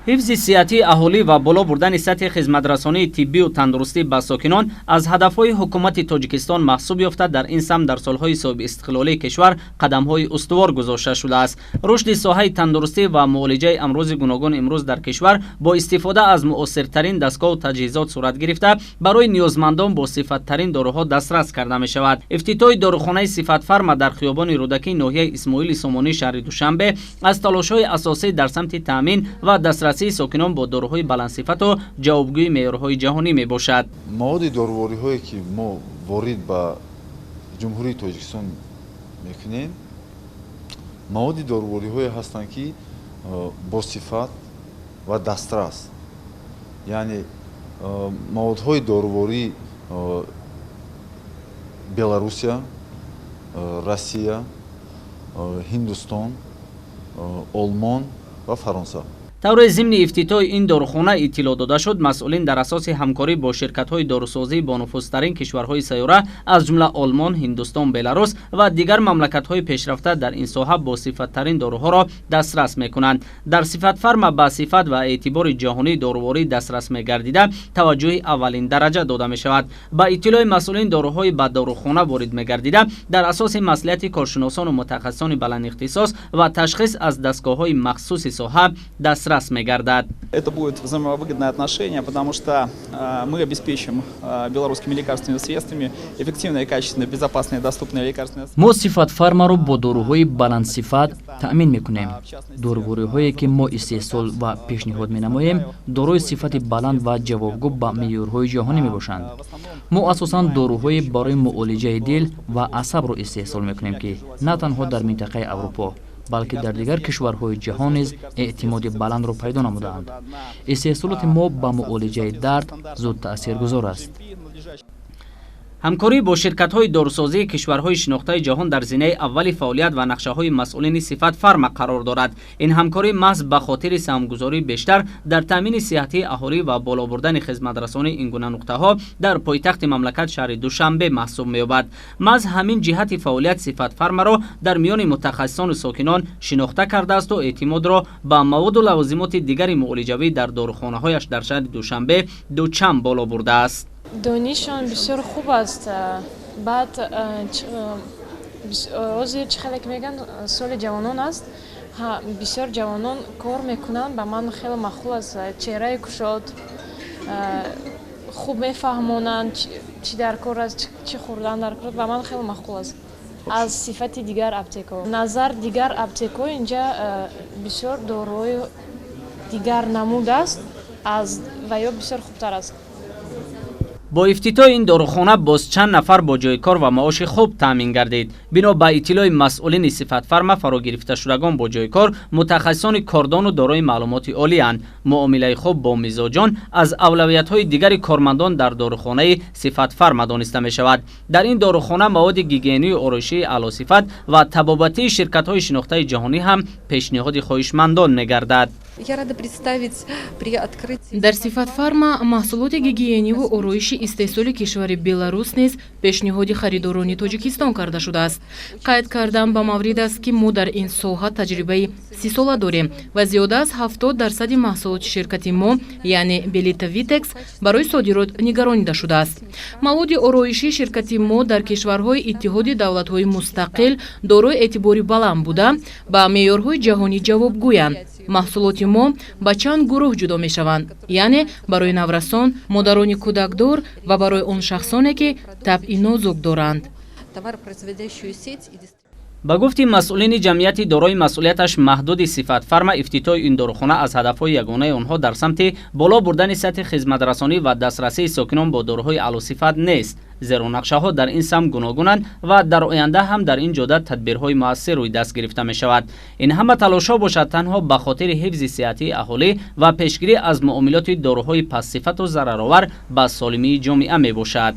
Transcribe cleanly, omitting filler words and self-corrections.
حفظ صحتی اهالی و بالا بردن سطح خدمترسانی طبی و تندرستی به ساکنان از هدفهای حکومت تاجیکستان محسوب یافته در این سمت در سالهای صاحب استقلالی کشور قدمهای استوار گذاشته شده است. رشد ساحه تندرستی و معالجه امراض گوناگون امروز در کشور با استفاده از مؤثرترین دستگاه و تجهیزات صورت گرفته برای نیازمندان با صفت‌ترین داروها دسترس کرده می شود. افتتاح داروخانه صفت فرما در خیابان رودکی ناحیه اسماعیل سامانی شهر دوشنبه از تلاش‌های اساسی در سمت تامین و دسترسی ساکنان با داروهای بلندصفت و جوابگوی معیارهای جهانی می باشد. مواد دارویی که ما وارد به جمهوری تاجیکستان میکنیم مواد دارویی هستند که با صفت و دسترس، یعنی موادهای دارویی بلاروسیا، روسیه، هندوستان، آلمان و فرانسه. طور ضمن افتتاح این داروخانه اطلاع داده شد مسئولین در اساس همکاری با شرکت‌های داروسازی با نفوذترین کشورهای سیاره از جمله آلمان، هندوستان، بلاروس و دیگر مملکت‌های پیشرفته در این ساحه با صفت‌ترین داروها را دسترس می‌کنند. در صفت فرما به صفت و اعتبار جهانی داروواری دسترس می‌گردیده توجه اولین درجه داده می‌شود. با اطلاع مسئولین داروهای به داروخانه وارد می‌گردیده در اساس مصلحت کارشناسان و متخصصان بلند اختصاص و تشخیص از دستگاه‌های مخصوص ساحه دسترس می‌گردد. Это будет взаимовыгодное отношение, потому что мы обеспечим белорусскими лекарственными средствами эффективные, качественные, безопасные, доступные лекарственные средства. ما صفت فرما رو با داروهای بلند صفت تأمین میکنیم. داروهایی که ما استحصال و پیشنهاد مینماییم داروی صفت بلند و جوابگو به معیارهای جهانی میباشند. ما اساساً داروهای برای معالجه دل و عصب رو استحصال میکنیم که نه تنها در منطقه اروپا بلکه در دیگر کشورهای جهان نیز اعتماد بلند را پیدا نمودند. استحصالات ما با معالجه درد زود تاثیرگذار است. همکاری با شرکت‌های داروسازی کشورهای شناخته جهان در زمینه اولی فعالیت و نقشه‌های مسئولین صفت فرما قرار دارد. این همکاری محض به خاطر سهمگذاری بیشتر در تامین صحتی اهالی و بالا بردن خدمترسانی این گونه نقطه‌ها در پایتخت مملکت شهر دوشنبه محسوب می‌یابد. محض همین جهت فعالیت صفت فرما را در میان متخصصان و ساکنان شناخته کرده است و اعتماد را به مواد و لوازمات دیگر معالجوی در داروخانه‌هایش در شهر دوشنبه دوچند بالا برده است. دانشان بسیار خوب است. بعد روزی خیلی میگن سال جوانان است. بسیار جوانان کار میکنن. به من خیلی مخول است. چهره کشاد خوب میفهمونن چی در کار است، چی خوردن در کار. به من خیلی مخول است. از صفت دیگر اپتیکو نظر دیگر اپتیکو اینجا بسیار داروی دیگر نمود است از و یا بسیار خوبتر است. با افتتاح این داروخانه باز چند نفر با جای کار و معاش خوب تامین گردید. بنا به اطلاع مسئولین صفت فرما فرا گرفته شدگان با جای کار متخصصان کاردان و دارای معلومات عالی اند. معامله خوب با مزاجان از اولویت‌های دیگر کارمندان در داروخانه صفت فرما دانسته می شود. در این داروخانه مواد گیگینی و آرایشی اعلی صفت و طبابتی شرکت‌های شناخته جهانی هم پیشنهاد خواهشمندان می‌گردد. در صفت فرما محصولات گیگینی و آرایشی استحصال کشور بلاروس نیز پیشنهاد خریداران تاجیکستان کرده شده است. قید کردن به مورد است که ما در این ساحه تجربه 30 ساله داریم و زیاده از 70% محصولات شرکت ما یعنی بلیتا ویتکس برای صادرات نگرانیده شده است. مواد آرایشی شرکت ما در کشورهای اتحاد دولت‌های مستقل دارای اعتباری بلند بوده با معیارهای جهانی جوابگویند. محصولات ما با چند گروه جدا می شوند، یعنی برای نورسان، مادران کودکدار و برای آن شخصانی که طبع نازک دارند. با گفت مسئولین جمعیت دارای مسئولیتش محدود صفت فرما افتتاح این داروخانه از هدفهای یگانه آنها در سمت بالا بردن سطح خدمترسانی و دسترسی ساکنان با داروهای اعلی صفت نیست، زیرا نقشه‌ها در این سمت گوناگونند و در آینده هم در این جهت تدبیرهای مؤثر روی دست گرفته می شود. این همه تلاش‌ها باشد تنها به خاطر حفظ صحتی اهالی و پیشگیری از معاملات داروهای پست صفت و ضررآور به سالمی جامعه می باشد.